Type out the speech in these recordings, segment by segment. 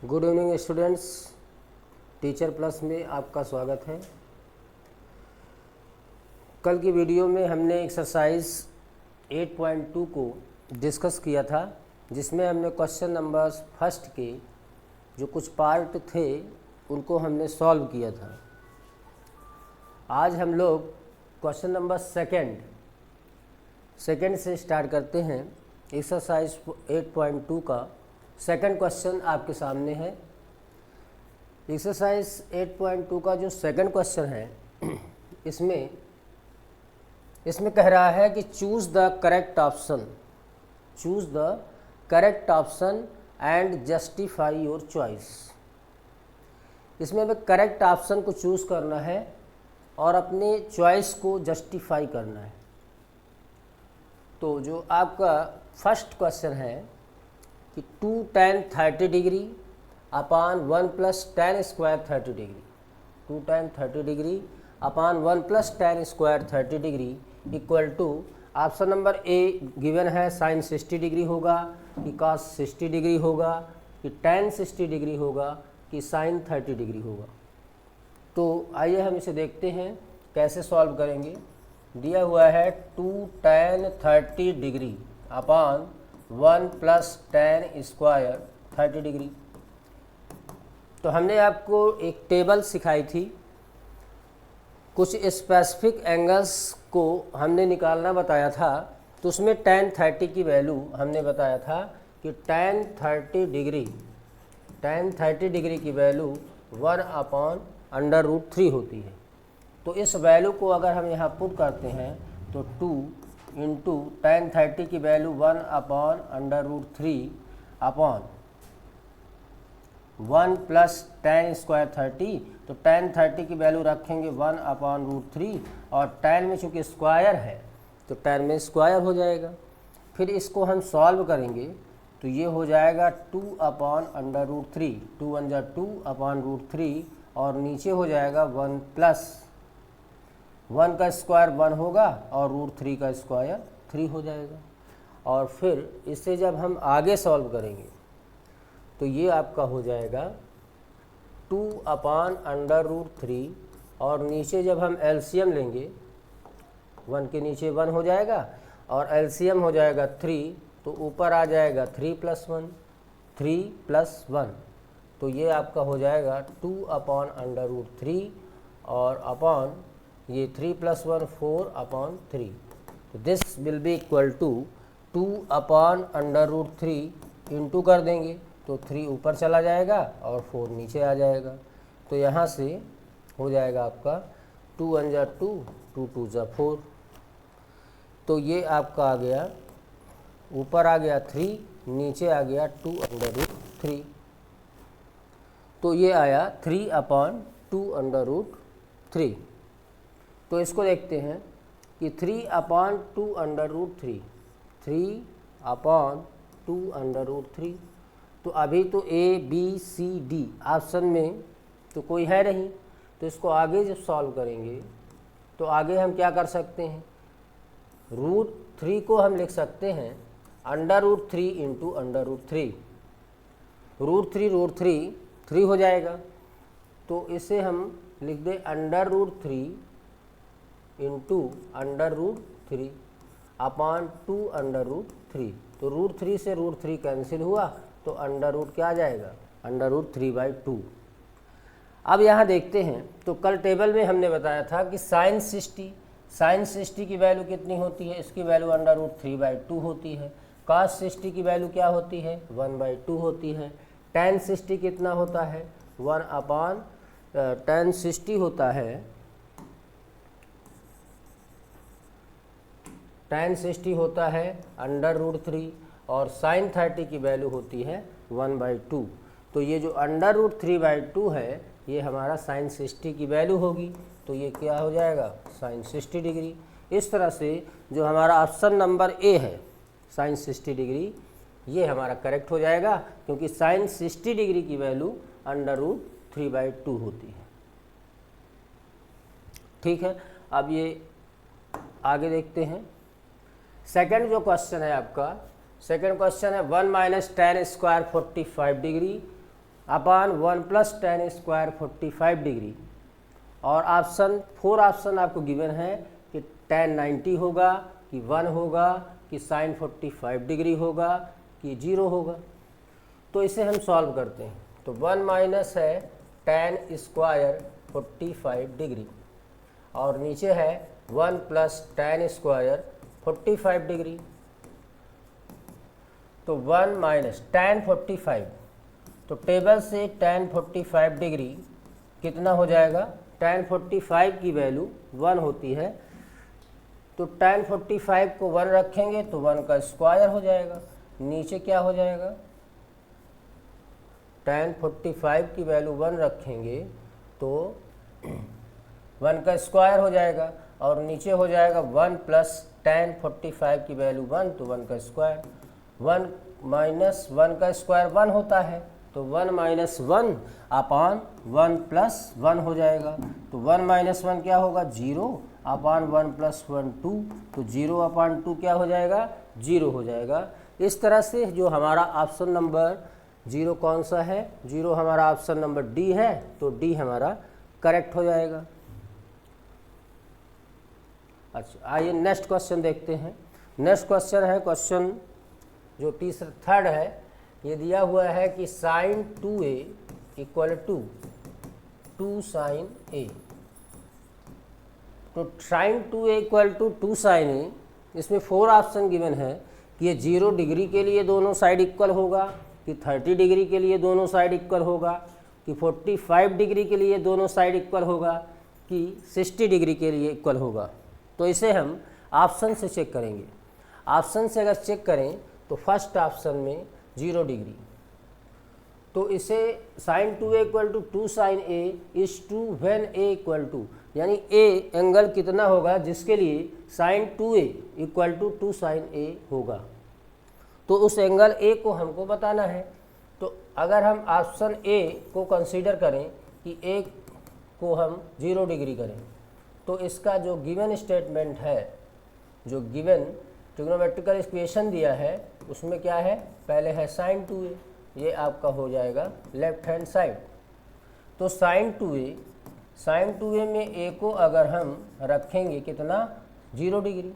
Good evening students, teacher plus में आपका स्वागत है। कल की वीडियो में हमने एक्सरसाइज 8.2 को डिस्कस किया था, जिसमें हमने क्वेश्चन नंबर फर्स्ट के जो कुछ पार्ट थे उनको हमने सॉल्व किया था। आज हम लोग क्वेश्चन नंबर सेकंड से स्टार्ट करते हैं। एक्सरसाइज 8.2 का सेकंड क्वेश्चन आपके सामने है। एक्सरसाइज 8.2 का जो सेकंड क्वेश्चन है इसमें कह रहा है कि choose the correct option and justify your choice. इसमें हमें करेक्ट ऑप्शन को चूज़ करना है और अपने चॉइस को जस्टिफाई करना है। तो जो आपका फर्स्ट क्वेश्चन है कि 2 tan 30 degree upon 1 plus tan square 30 degree, 2 tan 30 degree upon 1 plus tan square 30 degree equal to option number A given है साइन 60 डिग्री होगा कि cos 60 डिग्री होगा कि tan 60 डिग्री होगा कि साइन 30 डिग्री होगा। तो आइए हम इसे देखते हैं कैसे सॉल्व करेंगे। दिया हुआ है 2 tan 30 degree upon 1 plus tan square 30 degree. तो हमने आपको एक टेबल सिखाई थी, कुछ स्पेसिफिक एंगल्स को हमने निकालना बताया था। तो उसमें tan 30 की वैल्यू हमने बताया था कि tan 30 डिग्री की वैल्यू 1/√3 होती है। तो इस वैल्यू को अगर हम यहाँ पुट करते हैं तो 2 इंटू tan 30 की value 1/√3 upon 1 plus tan square 30। तो tan 30 की वैल्यू रखेंगे 1/√3 और tan में चूँकि स्क्वायर है तो tan में स्क्वायर हो जाएगा। फिर इसको हम सॉल्व करेंगे तो ये हो जाएगा 2/√3, 2 1 जा 2/√3 और नीचे हो जाएगा 1 प्लस 1 का स्क्वायर 1 होगा और √3 का स्क्वायर 3 हो जाएगा। और फिर इससे जब हम आगे सॉल्व करेंगे तो ये आपका हो जाएगा 2/√3 और नीचे जब हम एलसीएम लेंगे 1 के नीचे 1 हो जाएगा और एलसीएम हो जाएगा 3, तो ऊपर आ जाएगा 3 + 1। तो ये आपका हो जाएगा 2/√3 और अपॉन ये 3 + 1 4/3। तो this will be equal to 2/√3 into कर देंगे तो 3 ऊपर चला जाएगा और 4 नीचे आ जाएगा। तो यहाँ से हो जाएगा आपका 2 1 जा 2, 2 2 जा 4। तो ये आपका आ गया, ऊपर आ गया 3, नीचे आ गया 2/√3। तो ये आया 3/2√3। तो इसको देखते हैं कि 3/2√3, 3/2√3। तो अभी तो A B C D option में तो कोई है नहीं, तो इसको आगे जब सॉल्व करेंगे तो आगे हम क्या कर सकते हैं, √3 को हम लिख सकते हैं √3 इंटू √3। √3 3 हो जाएगा। तो इसे हम लिख दें √3 इंटू √3 अपान 2√3। तो √3 से √3 कैंसिल हुआ तो अंडर क्या आ जाएगा, √3/2। अब यहाँ देखते हैं तो कल टेबल में हमने बताया था कि साइन 60 की वैल्यू कितनी होती है, इसकी वैल्यू √3/2 होती है। cos 60 की वैल्यू क्या होती है, 1/2 होती है। tan 60 कितना होता है, 1 tan 60 होता है, tan 60 होता है √3 और sin 30 की वैल्यू होती है 1/2। तो ये जो √3/2 है ये हमारा sin 60 की वैल्यू होगी। तो ये क्या हो जाएगा, sin 60 डिग्री। इस तरह से जो हमारा ऑप्शन नंबर ए है sin 60 डिग्री, ये हमारा करेक्ट हो जाएगा, क्योंकि sin 60 डिग्री की वैल्यू √3/2 होती है। ठीक है, अब ये आगे देखते हैं। सेकंड जो क्वेश्चन है आपका, सेकंड क्वेश्चन है 1 - tan square 45 degree upon 1 plus ten square 45 degree. और ऑप्शन 4 ऑप्शन आपको गिवन है कि tan 90 होगा, कि 1 होगा, कि साइन 45 डिग्री होगा, कि 0 होगा। तो इसे हम सॉल्व करते हैं। तो 1 माइनस है tan स्क्वायर 45 डिग्री और नीचे है 1 प्लस tan स्क्वायर 45 डिग्री। तो 1 माइनस tan 45, तो टेबल से tan 45 डिग्री कितना हो जाएगा? tan 45 की वैल्यू 1 होती है, तो tan 45 को 1 रखेंगे तो 1 का स्क्वायर हो जाएगा। नीचे क्या हो जाएगा? tan 45 की वैल्यू 1 रखेंगे तो 1 का स्क्वायर हो जाएगा और नीचे हो जाएगा 1 प्लस tan 45 की वैल्यू 1, तो 1 का स्क्वायर। 1 माइनस 1 का स्क्वायर 1 होता है, तो 1 माइनस 1 अपान 1 प्लस 1 हो जाएगा। तो 1 माइनस 1 क्या होगा? 0 अपान 1 प्लस 1 2, तो 0 अपान 2 क्या हो जाएगा? 0 हो जाएगा। इस तरह से जो हमारा ऑप्शन नंबर 0 कौन सा है? 0 हमारा ऑप्शन नंबर डी है, तो डी हमारा करेक्ट हो जाएगा। अच्छा, आइए नेक्स्ट क्वेश्चन देखते हैं। नेक्स्ट क्वेश्चन है क्वेश्चन जो तीसरा थर्ड है। ये दिया हुआ है कि sine 2a equal to 2 sine a। तो sine 2a equal to 2 sine a, इसमें 4 ऑप्शन गिवन है कि ये 0 डिग्री के लिए दोनों साइड इक्वल होगा, कि 30 डिग्री के लिए दोनों साइड इक्वल होगा, कि 45 डिग्री के लिए दोनों साइड इक्वल होगा, कि 60 डिग्री के लिए इक्वल होगा। तो इसे हम ऑप्शन से चेक करेंगे। ऑप्शन से अगर चेक करें तो फर्स्ट ऑप्शन में 0 डिग्री, तो इसे sine 2a equal to 2 sine a is true when a equal to, यानी a एंगल कितना होगा जिसके लिए sine 2a equal to 2 sine a होगा। तो उस एंगल a को हमको बताना है। तो अगर हम ऑप्शन a को कंसीडर करें कि a को हम 0 डिग्री करें, तो इसका जो गिवन स्टेटमेंट है, जो गिवन ट्रिग्नोमेट्रिकल इक्वेशन दिया है, उसमें क्या है? पहले है साइन 2a, ये आपका हो जाएगा लेफ्ट हैंड साइड। तो साइन 2a में a को अगर हम रखेंगे कितना? 0 डिग्री,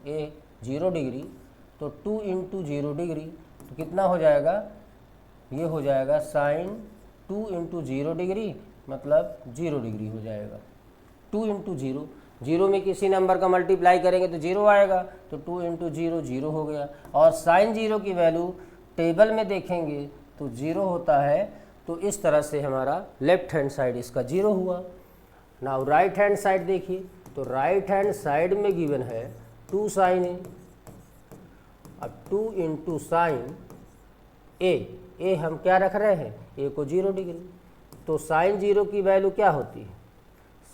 a 0 डिग्री, तो 2 इंटू 0 डिग्री, तो कितना हो जाएगा? ये हो जाएगा साइन 2 इंटू 0 डिग्री, मतलब 0 डिग्री हो जाएगा। 2 इंटू 0, 0 में किसी नंबर का मल्टीप्लाई करेंगे तो 0 आएगा, तो 2 इंटू 0 0 हो गया। और साइन 0 की वैल्यू टेबल में देखेंगे तो 0 होता है। तो इस तरह से हमारा लेफ्ट हैंड साइड इसका 0 हुआ। नाउ राइट हैंड साइड देखिए, तो राइट हैंड साइड में गिवन है 2 साइन ए। अब 2 इंटू साइन ए हम क्या रख रहे हैं? ए को 0 डिग्री। तो साइन 0 की वैल्यू क्या होती है?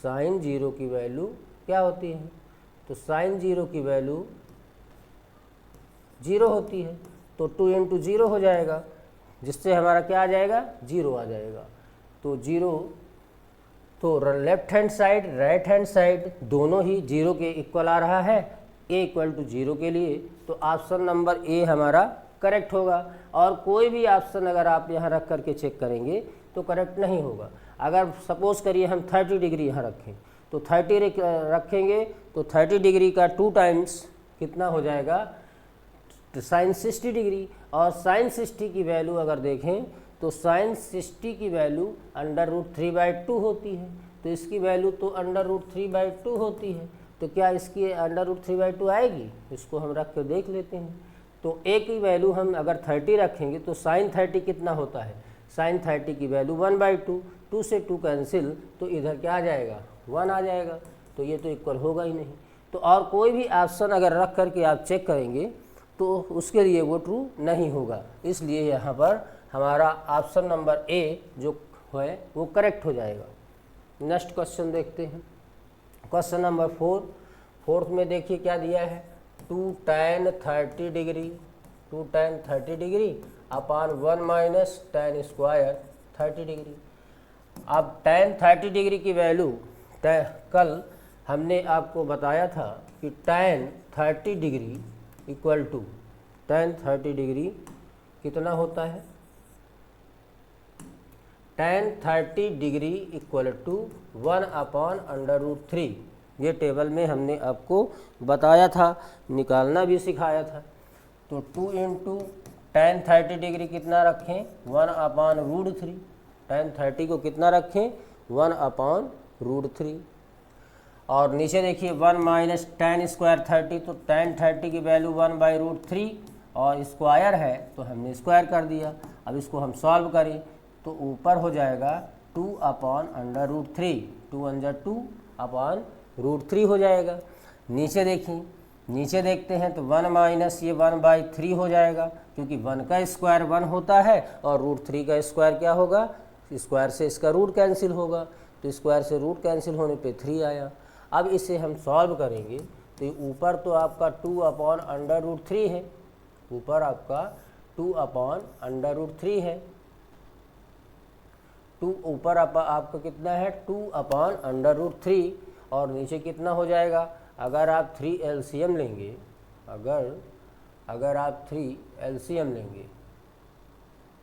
साइन 0 की वैल्यू क्या होती है? तो साइन 0 की वैल्यू 0 होती है, तो 2 इंटू 0 हो जाएगा, जिससे हमारा क्या आ जाएगा? 0 आ जाएगा। तो 0, तो left hand side right hand side दोनों ही 0 के इक्वल आ रहा है, a इक्वल टू 0 के लिए। तो ऑप्शन नंबर ए हमारा करेक्ट होगा। और कोई भी ऑप्शन अगर आप यहाँ रख करके चेक करेंगे तो करेक्ट नहीं होगा। अगर सपोज करिए हम 30 डिग्री यहाँ रखें, तो 30 रखेंगे तो 30 डिग्री का 2 टाइम्स कितना हो जाएगा? Sign 60 degree. और साइन 60 की वैल्यू अगर देखें तो साइन 60 की वैल्यू √3/2 होती है, तो इसकी वैल्यू तो √3/2 होती है। तो क्या इसकी √3/2 आएगी? इसको हम रख कर देख लेते हैं। तो a की वैल्यू हम अगर 30 रखेंगे तो साइन 30 कितना होता है? साइन 30 की वैल्यू 1/2, 2 से 2 कैंसिल, तो इधर क्या आ जाएगा? 1 आ जाएगा। तो ये तो इक्वल होगा ही नहीं। तो और कोई भी ऑप्शन अगर रख करके आप चेक करेंगे तो उसके लिए वो ट्रू नहीं होगा। इसलिए यहाँ पर हमारा ऑप्शन नंबर ए जो है वो करेक्ट हो जाएगा। नेक्स्ट क्वेश्चन देखते हैं, क्वेश्चन नंबर 4। फोर्थ में देखिए क्या दिया है? 2 tan 30 degree, 2 tan 30 degree upon 1 minus tan square 30 degree. अब tan 30 डिग्री की वैल्यू कल हमने आपको बताया था कि tan 30 degree equal to tan 30 degree कितना होता है? tan 30 degree equal to 1/√3। ये टेबल में हमने आपको बताया था, निकालना भी सिखाया था। तो 2 इंटू tan 30 डिग्री कितना रखें, 1/√3। tan 30 को कितना रखें, 1/√3। और नीचे देखिए 1 माइनस tan स्क्वायर 30, तो tan 30 की वैल्यू 1/√3 और स्क्वायर है तो हमने स्क्वायर कर दिया। अब इसको हम सॉल्व करें तो ऊपर हो जाएगा 2/√3, 2 1 जा 2/√3 हो जाएगा। नीचे देखिए, नीचे देखते हैं तो 1 माइनस ये 1/3 हो जाएगा, क्योंकि 1 का स्क्वायर 1 होता है और √3 का स्क्वायर क्या होगा, स्क्वायर से इसका रूट कैंसिल होगा, तो स्क्वायर से रूट कैंसिल होने पे 3 आया। अब इसे हम सॉल्व करेंगे तो ऊपर तो आपका 2/√3 है, ऊपर आपका 2/√3 है, 2 ऊपर आपका कितना है 2/√3 और नीचे कितना हो जाएगा। अगर आप 3 एलसीएम लेंगे, अगर आप 3 एलसीएम लेंगे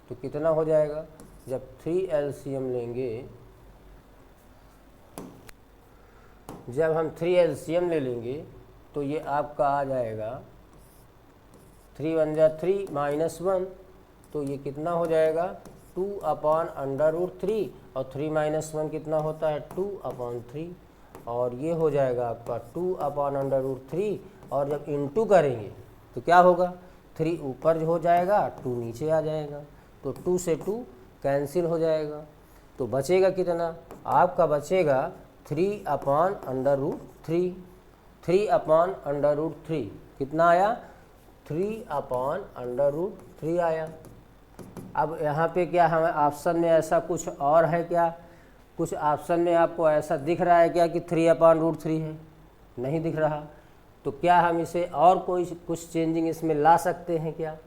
तो कितना हो जाएगा, जब 3 एलसीएम लेंगे, जब हम 3 एलसीएम ले लेंगे तो ये आपका आ जाएगा 3 1 जा 3 माइनस 1, तो ये कितना हो जाएगा 2/√3 और 3 माइनस 1 कितना होता है 2/3 और ये हो जाएगा आपका 2/√3। और जब इंटू करेंगे तो क्या होगा, 3 ऊपर हो जाएगा 2 नीचे आ जाएगा, तो 2 से 2 कैंसिल हो जाएगा। तो बचेगा कितना, आपका बचेगा 3/√3, 3/√3 कितना आया, 3/√3 आया। अब यहाँ पे क्या हमें ऑप्शन में ऐसा कुछ और है क्या, कुछ ऑप्शन में आपको ऐसा दिख रहा है क्या कि 3/√3 है, नहीं दिख रहा। तो क्या हम इसे और कोई कुछ चेंजिंग इसमें ला सकते हैं क्या,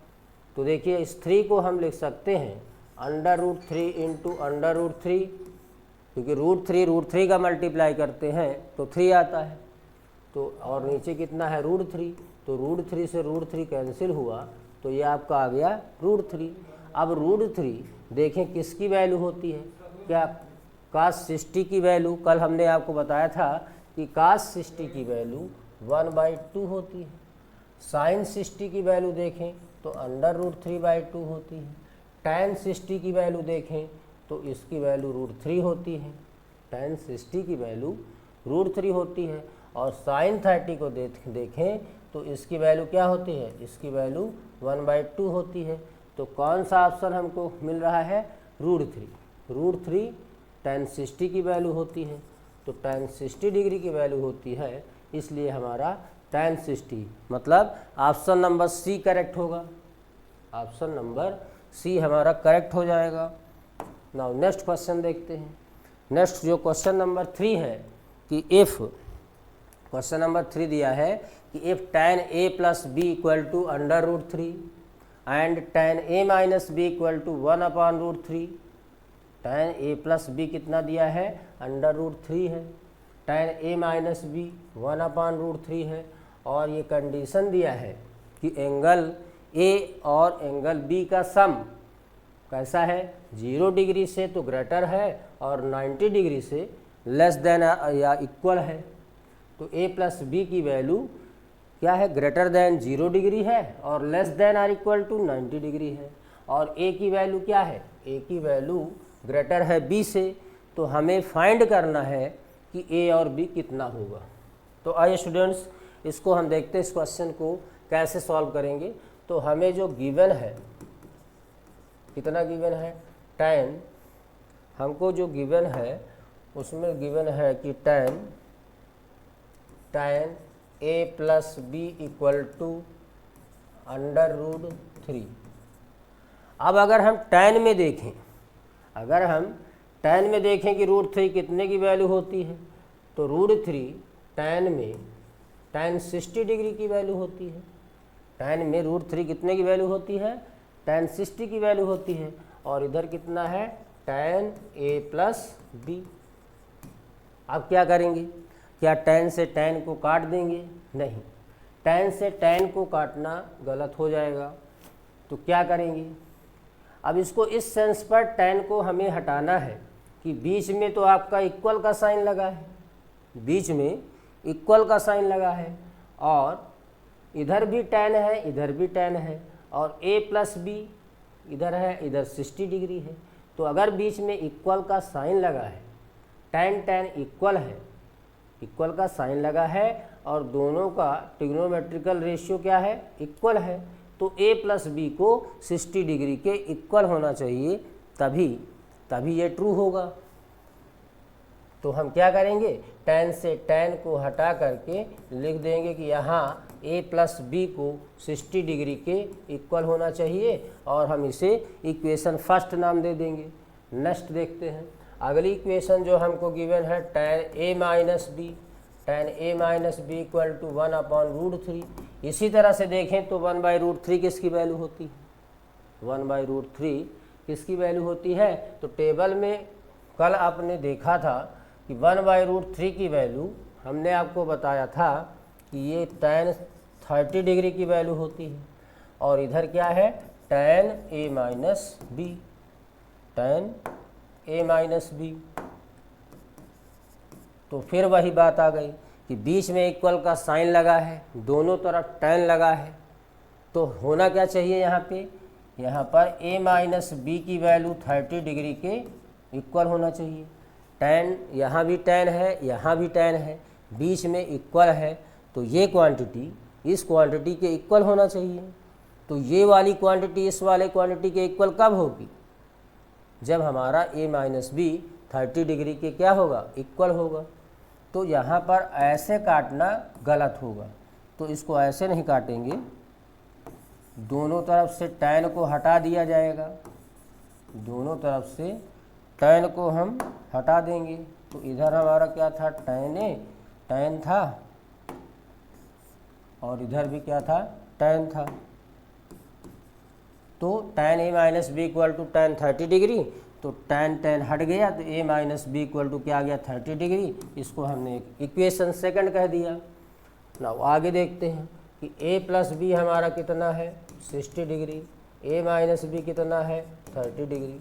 तो देखिए इस 3 को हम लिख सकते हैं √3 इंटू √3, क्योंकि √3 का मल्टीप्लाई करते हैं तो 3 आता है, तो और नीचे कितना है √3, तो √3 से √3 कैंसिल हुआ तो ये आपका आ गया √3। अब √3 देखें किसकी वैल्यू होती है, क्या cos 60 की वैल्यू, कल हमने आपको बताया था कि cos 60 की वैल्यू 1/2 होती है। sin 60 की वैल्यू देखें तो √3/2 होती है। tan 60 की वैल्यू देखें तो इसकी वैल्यू √3 होती है, tan 60 की वैल्यू √3 होती है। और sin 30 को देखें तो इसकी वैल्यू क्या होती है, इसकी वैल्यू 1/2 होती है। तो कौन सा ऑप्शन हमको मिल रहा है, √3 tan 60 की वैल्यू होती है, तो tan 60 डिग्री की वैल्यू होती है, इसलिए हमारा tan 60 मतलब ऑप्शन नंबर सी करेक्ट होगा, ऑप्शन नंबर सी हमारा करेक्ट हो जाएगा। नाउ नेक्स्ट क्वेश्चन देखते हैं। नेक्स्ट जो क्वेश्चन नंबर 3 है कि इफ़, क्वेश्चन नंबर 3 दिया है कि if tan a plus B equal to √3 and tan a minus b equal to 1/√3, tan a plus b कितना दिया है √3 है, tan a माइनस बी 1/√3 है, और ये कंडीशन दिया है कि एंगल a और एंगल b का सम कैसा है, 0 डिग्री से तो ग्रेटर है और 90 डिग्री से लेस देन या इक्वल है। तो a प्लस बी की वैल्यू क्या है, ग्रेटर देन 0 डिग्री है और less than or equal to 90 degree है। और a की वैल्यू क्या है, a की वैल्यू ग्रेटर है b से, तो हमें फाइंड करना है कि a और b कितना होगा। तो आइए स्टूडेंट्स इसको हम देखते हैं, इस क्वेश्चन को कैसे सॉल्व करेंगे। तो हमें जो गिवन है, कितना गिवन है, tan, हमको जो गिवन है उसमें गिवन है कि tan a plus B equal to √3। अब अगर हम tan में देखें, अगर हम tan में देखें कि √3 कितने की वैल्यू होती है, तो √3 tan में tan 60 डिग्री की वैल्यू होती है, tan में √3 कितने की वैल्यू होती है, tan 60 की वैल्यू होती है। और इधर कितना है tan a प्लस बी। अब क्या करेंगे, क्या tan से tan को काट देंगे, नहीं, tan से tan को काटना गलत हो जाएगा। तो क्या करेंगे, अब इसको इस सेंस पर tan को हमें हटाना है कि बीच में तो आपका इक्वल का साइन लगा है, बीच में इक्वल का साइन लगा है और इधर भी tan है, इधर भी tan है और a प्लस बी इधर है, इधर 60 डिग्री है। तो अगर बीच में इक्वल का साइन लगा है, tan इक्वल है, इक्वल का साइन लगा है और दोनों का ट्रिग्नोमेट्रिकल रेशियो क्या है, इक्वल है, तो a प्लस बी को 60 डिग्री के इक्वल होना चाहिए, तभी ये ट्रू होगा। तो हम क्या करेंगे, tan से tan को हटा करके लिख देंगे कि यहाँ a प्लस बी को 60 डिग्री के इक्वल होना चाहिए और हम इसे इक्वेशन फर्स्ट नाम दे देंगे। नेक्स्ट देखते हैं अगली इक्वेशन जो हमको गिवन है, tan a minus b equal to 1/√3। इसी तरह से देखें तो 1/√3 किसकी वैल्यू होती है, 1/√3 किसकी वैल्यू होती है। तो टेबल में कल आपने देखा था कि 1/√3 की वैल्यू हमने आपको बताया था कि ये tan 30 डिग्री की वैल्यू होती है और इधर क्या है, tan a माइनस बी। तो फिर वही बात आ गई कि बीच में इक्वल का साइन लगा है, दोनों तरफ tan लगा है, तो होना क्या चाहिए यहाँ पर a माइनस बी की वैल्यू 30 डिग्री के इक्वल होना चाहिए। tan यहाँ भी tan है, यहाँ भी tan है, बीच में इक्वल है, तो ये क्वांटिटी इस क्वांटिटी के इक्वल होना चाहिए। तो ये वाली क्वांटिटी इस वाले क्वांटिटी के इक्वल कब होगी, जब हमारा a माइनस बी 30 डिग्री के क्या होगा, इक्वल होगा। तो यहाँ पर ऐसे काटना गलत होगा, तो इसको ऐसे नहीं काटेंगे, दोनों तरफ से tan को हटा दिया जाएगा, दोनों तरफ से tan को हम हटा देंगे। तो इधर हमारा क्या था, tan था और इधर भी क्या था, tan था। तो tan a minus b equal to tan 30 degree, तो tan हट गया, तो a minus b equal to क्या आ गया, 30 डिग्री। इसको हमने इक्वेशन सेकंड कह दिया। ना आगे देखते हैं कि a प्लस बी हमारा कितना है, 60 डिग्री, a माइनस बी कितना है, 30 डिग्री।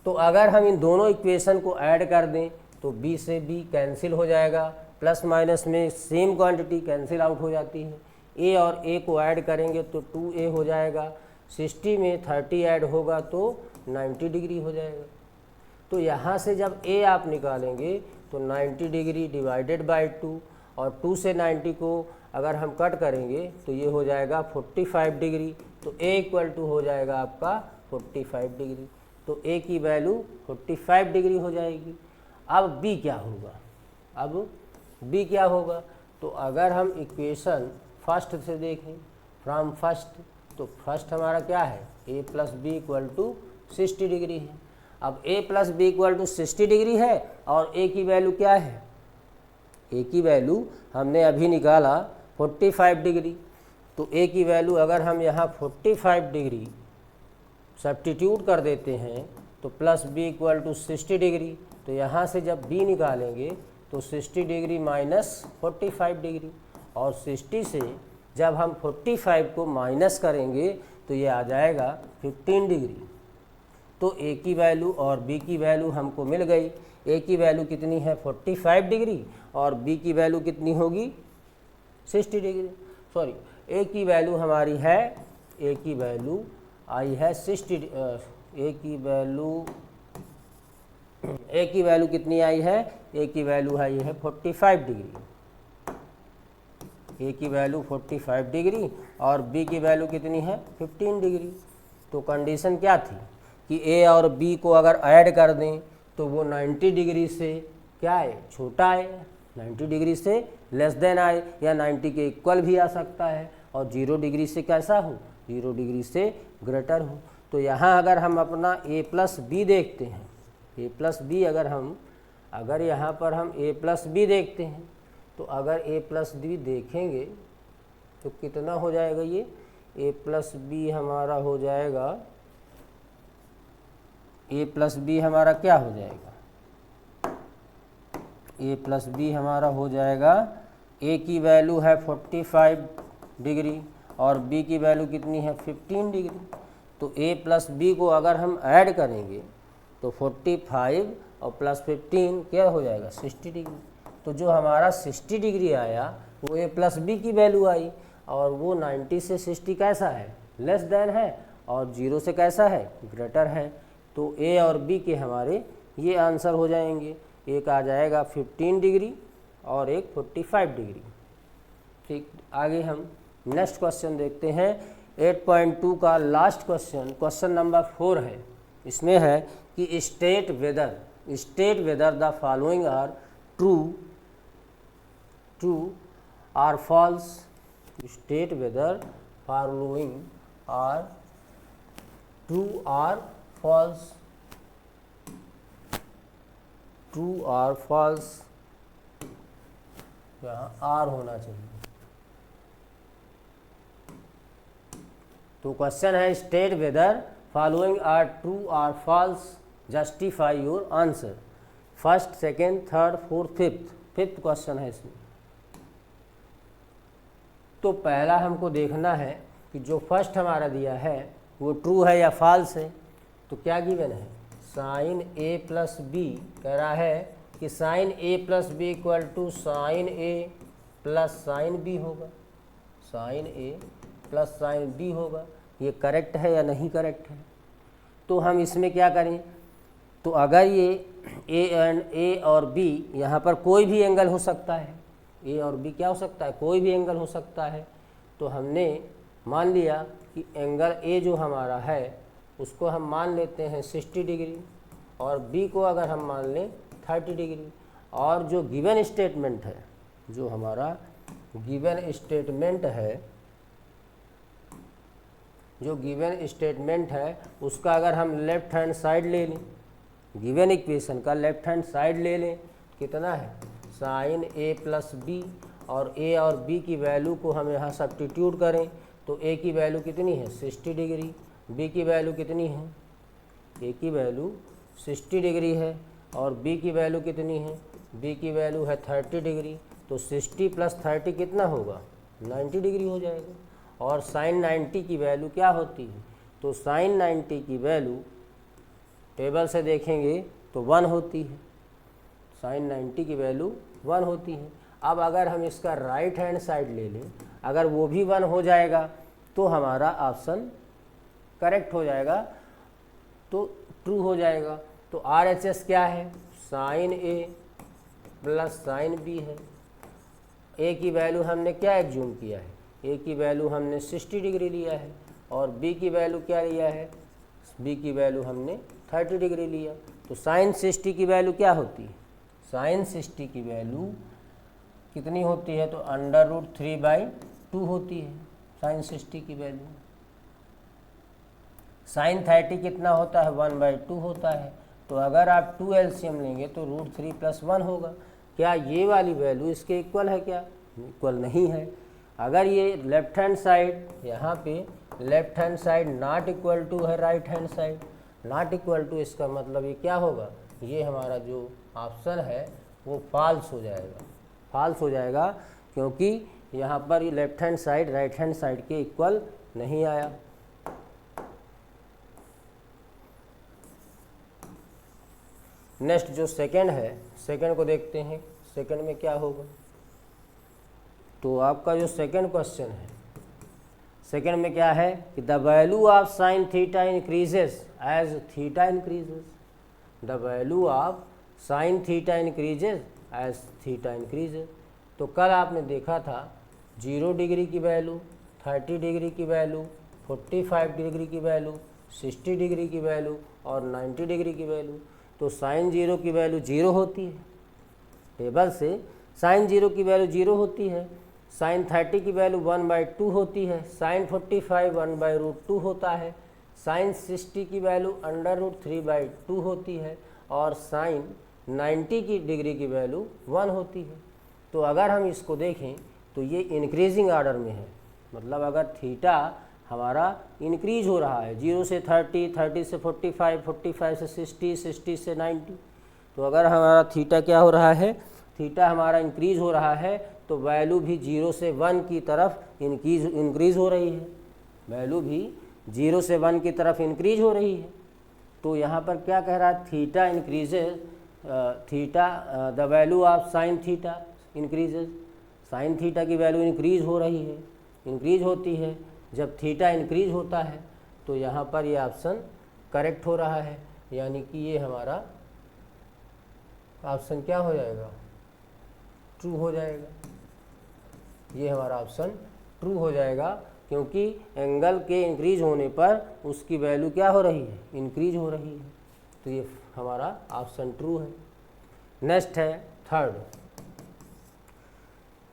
तो अगर हम इन दोनों इक्वेशन को ऐड कर दें तो b से b कैंसिल हो जाएगा, प्लस माइनस में सेम क्वांटिटी कैंसिल आउट हो जाती है। a और a को ऐड करेंगे तो 2a हो जाएगा, 60 में 30 ऐड होगा तो 90 डिग्री हो जाएगा। तो यहाँ से जब a आप निकालेंगे तो 90 डिग्री डिवाइडेड बाय 2 और 2 से 90 को अगर हम कट करेंगे तो ये हो जाएगा 45 डिग्री। तो a इक्वल टू हो जाएगा आपका 45 डिग्री। तो a की वैल्यू 45 डिग्री हो जाएगी। अब b क्या होगा, तो अगर हम इक्वेशन फर्स्ट से देखें, फ्रॉम फर्स्ट, तो फर्स्ट हमारा क्या है, a plus B equal to 60 degree है। अब a plus B equal to 60 degree है और a की वैल्यू क्या है, a की वैल्यू हमने अभी निकाला 45 डिग्री। तो a की वैल्यू अगर हम यहाँ 45 डिग्री सब्स्टिट्यूट कर देते हैं तो plus b equal to 60 degree. तो यहाँ से जब b निकालेंगे तो 60 डिग्री माइनस 45 डिग्री, और 60 से जब हम 45 को माइनस करेंगे तो ये आ जाएगा 15 डिग्री। तो a की वैल्यू और b की वैल्यू हमको मिल गई। a की वैल्यू कितनी है, 45 डिग्री, और b की वैल्यू कितनी होगी, 60 डिग्री। सॉरी, a की वैल्यू हमारी है, a की वैल्यू आई है 60, a की वैल्यू कितनी आई है, a की वैल्यू आई है 45 डिग्री, a की वैल्यू 45 डिग्री और b की वैल्यू कितनी है, 15 डिग्री। तो कंडीशन क्या थी कि a और b को अगर ऐड कर दें तो वो 90 डिग्री से क्या है, छोटा आए, 90 डिग्री से लेस देन आए, या 90 के इक्वल भी आ सकता है, और 0 डिग्री से कैसा हो, 0 डिग्री से ग्रेटर हो। तो यहाँ अगर हम अपना a प्लस बी देखते हैं, a प्लस बी अगर यहाँ पर हम a प्लस बी देखते हैं, तो अगर a प्लस बी देखेंगे तो कितना हो जाएगा, ये a प्लस बी हमारा हो जाएगा, a प्लस बी हमारा क्या हो जाएगा, a प्लस बी हमारा हो जाएगा, a की वैल्यू है 45 डिग्री और b की वैल्यू कितनी है, 15 डिग्री। तो a प्लस बी को अगर हम ऐड करेंगे तो 45 और प्लस 15 क्या हो जाएगा 60 डिग्री। तो जो हमारा 60 डिग्री आया वो a प्लस बी की वैल्यू आई, और वो 90 से 60 कैसा है लेस देन है, और 0 से कैसा है ग्रेटर है। तो a और b के हमारे ये आंसर हो जाएंगे, एक आ जाएगा 15 डिग्री और एक 45 डिग्री। ठीक, आगे हम नेक्स्ट क्वेश्चन देखते हैं। 8.2 का लास्ट क्वेश्चन, क्वेश्चन नंबर 4 है। इसमें है कि state whether the following are true or false. State whether following are true or false, true or false, यहाँ आर होना चाहिए। तो क्वेश्चन है state whether following are true or false, justify your answer. First, second, third, fourth, fifth question है इसमें। तो पहला हमको देखना है कि जो फर्स्ट हमारा दिया है वो ट्रू है या फॉल्स है। तो क्या गिवन है, साइन ए प्लस बी, कह रहा है कि sine A plus B equal to sine A plus sine B होगा, sine A plus sine B होगा। ये करेक्ट है या नहीं करेक्ट है। तो हम इसमें क्या करें, तो अगर ये ए और बी यहाँ पर कोई भी एंगल हो सकता है, ए और बी क्या हो सकता है, कोई भी एंगल हो सकता है। तो हमने मान लिया कि एंगल ए जो हमारा है उसको हम मान लेते हैं 60 डिग्री, और बी को अगर हम मान लें 30 डिग्री। और जो गिवन स्टेटमेंट है, जो हमारा गिवन स्टेटमेंट है, जो गिवन स्टेटमेंट है उसका अगर हम लेफ्ट हैंड साइड ले लें, गिवन इक्वेशन का लेफ्ट हैंड साइड ले लें, कितना है साइन ए प्लस बी, और ए और बी की वैल्यू को हम यहाँ सब्स्टिट्यूट करें तो ए की वैल्यू कितनी है 60 डिग्री, बी की वैल्यू कितनी है, ए की वैल्यू 60 डिग्री है, और बी की वैल्यू कितनी है, बी की वैल्यू है 30 डिग्री। तो 60 प्लस 30 कितना होगा 90 डिग्री हो जाएगा। और साइन 90 की वैल्यू क्या होती है, तो साइन 90 की वैल्यू टेबल से देखेंगे तो 1 होती है, साइन 90 की वैल्यू 1 होती है। अब अगर हम इसका राइट हैंड साइड ले लें, अगर वो भी 1 हो जाएगा तो हमारा ऑप्शन करेक्ट हो जाएगा, तो ट्रू हो जाएगा। तो RHS क्या है, sign A plus sine B है। ए की वैल्यू हमने क्या एज्यूम किया है, ए की वैल्यू हमने 60 डिग्री लिया है, और बी की वैल्यू क्या लिया है, बी की वैल्यू हमने 30 डिग्री लिया। तो साइन 60 की वैल्यू क्या होती है, साइन 60 की वैल्यू कितनी होती है, तो √3/2 होती है साइन 60 की वैल्यू। साइन 30 कितना होता है 1/2 होता है। तो अगर आप 2 LCM लेंगे तो √3 + 1 होगा। क्या ये वाली वैल्यू इसके इक्वल है, क्या इक्वल नहीं है। अगर ये लेफ्ट हैंड साइड, यहाँ पे left hand side not equal to है right hand side, not equal to, इसका मतलब ये क्या होगा, ये हमारा जो ऑप्शन है वो फॉल्स हो जाएगा, फॉल्स हो जाएगा, क्योंकि यहाँ पर ये left hand side right hand side के इक्वल नहीं आया। नेक्स्ट जो सेकंड है, सेकंड को देखते हैं, सेकंड में क्या होगा। तो आपका जो सेकंड क्वेश्चन है, सेकंड में क्या है कि the value of sine theta increases as theta increases, the value of sine theta increases as theta increases. तो कल आपने देखा था 0 डिग्री की वैल्यू, 30 डिग्री की वैल्यू, 45 डिग्री की वैल्यू, 60 डिग्री की वैल्यू और 90 डिग्री की वैल्यू। तो साइन 0 की वैल्यू 0 होती है, टेबल से साइन 0 की वैल्यू 0 होती है, साइन 30 की वैल्यू 1/2 होती है, साइन 45 1/√2 होता है, साइन 60 की वैल्यू √3/2 होती है, और साइन 90 की डिग्री की वैल्यू 1 होती है। तो अगर हम इसको देखें तो ये इंक्रीजिंग ऑर्डर में है, मतलब अगर थीटा हमारा इंक्रीज हो रहा है 0 से 30, 30 से 45, 45 से 60, 60 से 90, तो अगर हमारा थीटा क्या हो रहा है, थीटा हमारा इंक्रीज हो रहा है, तो वैल्यू भी 0 से 1 की तरफ इंक्रीज हो रही है, वैल्यू भी 0 से 1 की तरफ इंक्रीज हो रही है। तो यहाँ पर क्या कह रहा है, theta increases, theta the value of sine theta increases, sine theta की वैल्यू इंक्रीज हो रही है, इंक्रीज होती है। जब थीटा इंक्रीज होता है तो यहाँ पर ये ऑप्शन करेक्ट हो रहा है, यानी कि ये हमारा ऑप्शन क्या हो जाएगा, ट्रू हो जाएगा। ये हमारा ऑप्शन ट्रू हो जाएगा, क्योंकि एंगल के इंक्रीज होने पर उसकी वैल्यू क्या हो रही है, इंक्रीज हो रही है। तो ये हमारा ऑप्शन ट्रू है। नेक्स्ट है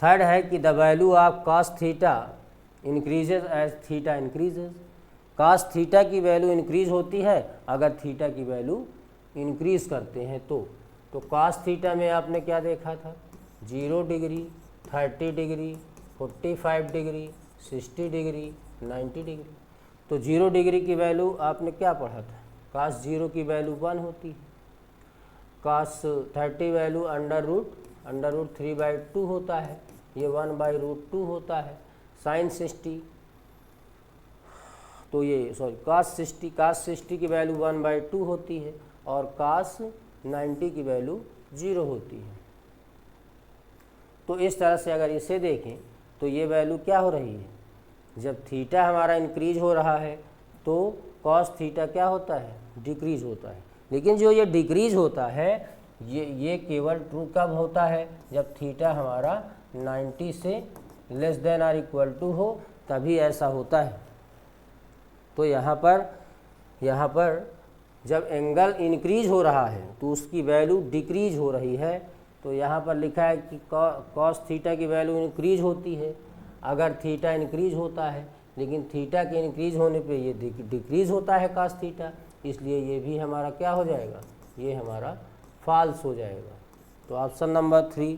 थर्ड है कि the value of cos theta increases as theta increases. cos theta की वैल्यू इंक्रीज होती है अगर थीटा की वैल्यू इंक्रीज करते हैं तो cos थीटा में आपने क्या देखा था, 0 degree, 30 degree, 45 degree, 60 degree, 90 degree. तो 0 डिग्री की वैल्यू आपने क्या पढ़ा था, cos 0 की वैल्यू 1 होती है, cos 30 वैल्यू अंडर रूट 3/2 होता है, ये 1/√2 होता है। sin 60 तो ये cos 60 की वैल्यू 1/2 होती है और cos 90 की वैल्यू 0 होती है। तो इस तरह से अगर इसे देखें तो ये वैल्यू क्या हो रही है, जब थीटा हमारा इंक्रीज हो रहा है तो cos थीटा क्या होता है, डिक्रीज होता है। लेकिन जो ये डिक्रीज होता है ये केवल ट्रू कब होता है, जब थीटा हमारा 90 से लेस देन और इक्वल टू हो, तभी ऐसा होता है। तो यहाँ पर जब एंगल इंक्रीज हो रहा है तो उसकी वैल्यू डिक्रीज हो रही है। तो यहाँ पर लिखा है कि cos थीटा की वैल्यू इंक्रीज होती है अगर थीटा इंक्रीज होता है, लेकिन थीटा के इंक्रीज होने पे ये डिक्रीज होता है cos थीटा, इसलिए ये भी हमारा क्या हो जाएगा, ये हमारा फॉल्स हो जाएगा। तो ऑप्शन नंबर 3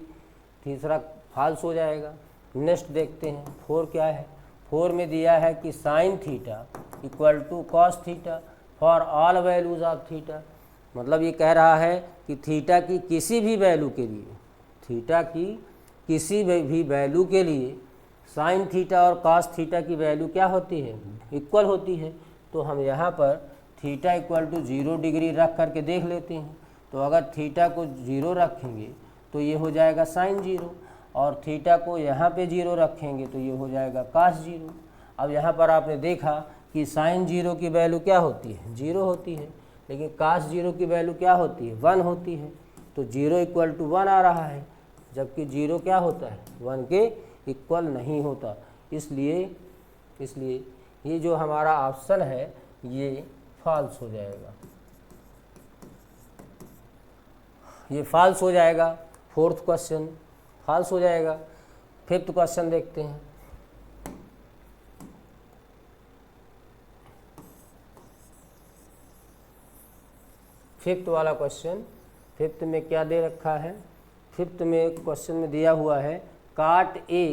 तीसरा फॉल्स हो जाएगा। नेक्स्ट देखते हैं 4 क्या है। 4 में दिया है कि sine theta equal to cos theta for all values of theta. मतलब ये कह रहा है कि थीटा की किसी भी वैल्यू के लिए, थीटा की किसी भी वैल्यू के लिए साइन थीटा और कॉस थीटा की वैल्यू क्या होती है, इक्वल होती है। तो हम यहाँ पर थीटा इक्वल टू 0 डिग्री रख करके देख लेते हैं। तो अगर थीटा को 0 रखेंगे तो ये हो जाएगा साइन 0, और थीटा को यहाँ पे 0 रखेंगे तो ये हो जाएगा cos 0। अब यहाँ पर आपने देखा कि साइन 0 की वैल्यू क्या होती है, 0 होती है, लेकिन cos 0 की वैल्यू क्या होती है, 1 होती है। तो 0 इक्वल टू 1 आ रहा है, जबकि 0 क्या होता है, 1 के इक्वल नहीं होता। इसलिए ये जो हमारा ऑप्शन है ये फॉल्स हो जाएगा, ये फॉल्स हो जाएगा। 4th क्वेश्चन फॉल्स हो जाएगा। 5th क्वेश्चन देखते हैं। फिफ्थ वाला क्वेश्चन, 5th में क्या दे रखा है, 5th में क्वेश्चन में दिया हुआ है cot A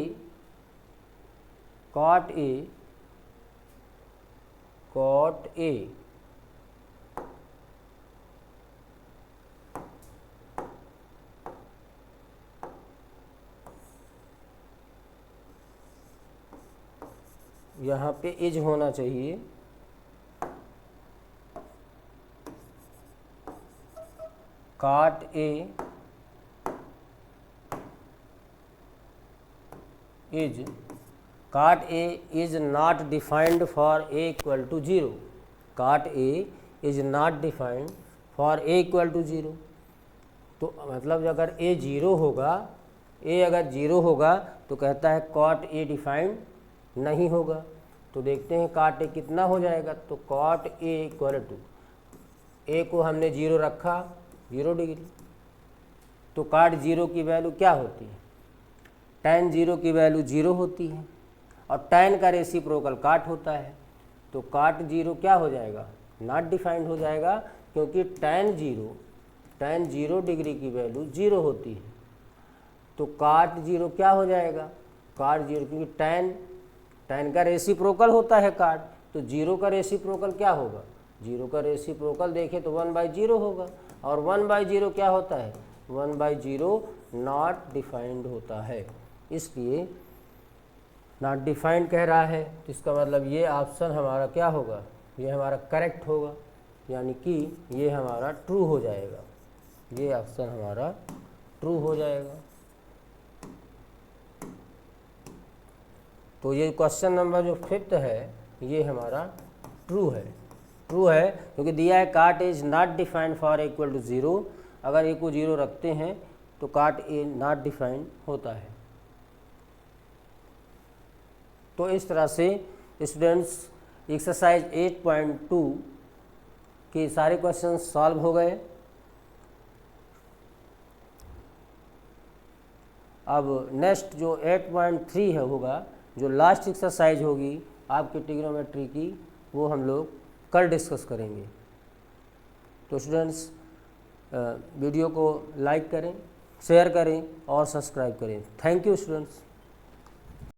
यहाँ पे इज होना चाहिए, cot A is not defined for A equal to 0. cot A is not defined for A equal to 0. तो मतलब अगर A 0 होगा, A अगर 0 होगा तो कहता है cot A डिफाइंड नहीं होगा। तो देखते हैं cot A कितना हो जाएगा। तो cot A equal to, A को हमने 0 रखा, 0 डिग्री, तो cot 0 की वैल्यू क्या होती है, tan 0 की वैल्यू 0 होती है, और tan का रेसिप्रोकल cot होता है। तो cot 0 क्या हो जाएगा, नॉट डिफाइंड हो जाएगा, क्योंकि tan 0 डिग्री की वैल्यू 0 होती है। तो cot 0 क्या हो जाएगा, cot 0, क्योंकि tan का रेसिप्रोकल होता है cot, तो 0 का रेसिप्रोकल क्या होगा, 0 का रेसिप्रोकल देखें तो 1/0 होगा, और 1/0 क्या होता है, 1/0 नॉट डिफाइंड होता है। इसलिए नॉट डिफाइंड कह रहा है, तो इसका मतलब ये ऑप्शन हमारा क्या होगा, ये हमारा करेक्ट होगा, यानी कि ये हमारा ट्रू हो जाएगा, ये ऑप्शन हमारा ट्रू हो जाएगा। तो ये क्वेश्चन नंबर जो 5th है ये हमारा ट्रू है, ट्रू है क्योंकि दिया है cot is not defined for equal to 0, अगर ए को 0 रखते हैं तो काट ए नॉट डिफाइंड होता है। तो इस तरह से स्टूडेंट्स एक्सरसाइज 8.2 के सारे क्वेश्चन सॉल्व हो गए। अब नेक्स्ट जो 8.3 है होगा, जो लास्ट एक्सरसाइज होगी आपकी ट्रिग्नोमेट्री की, वो हम लोग कल डिस्कस करेंगे। तो स्टूडेंट्स वीडियो को लाइक करें, शेयर करें और सब्सक्राइब करें। Thank you students.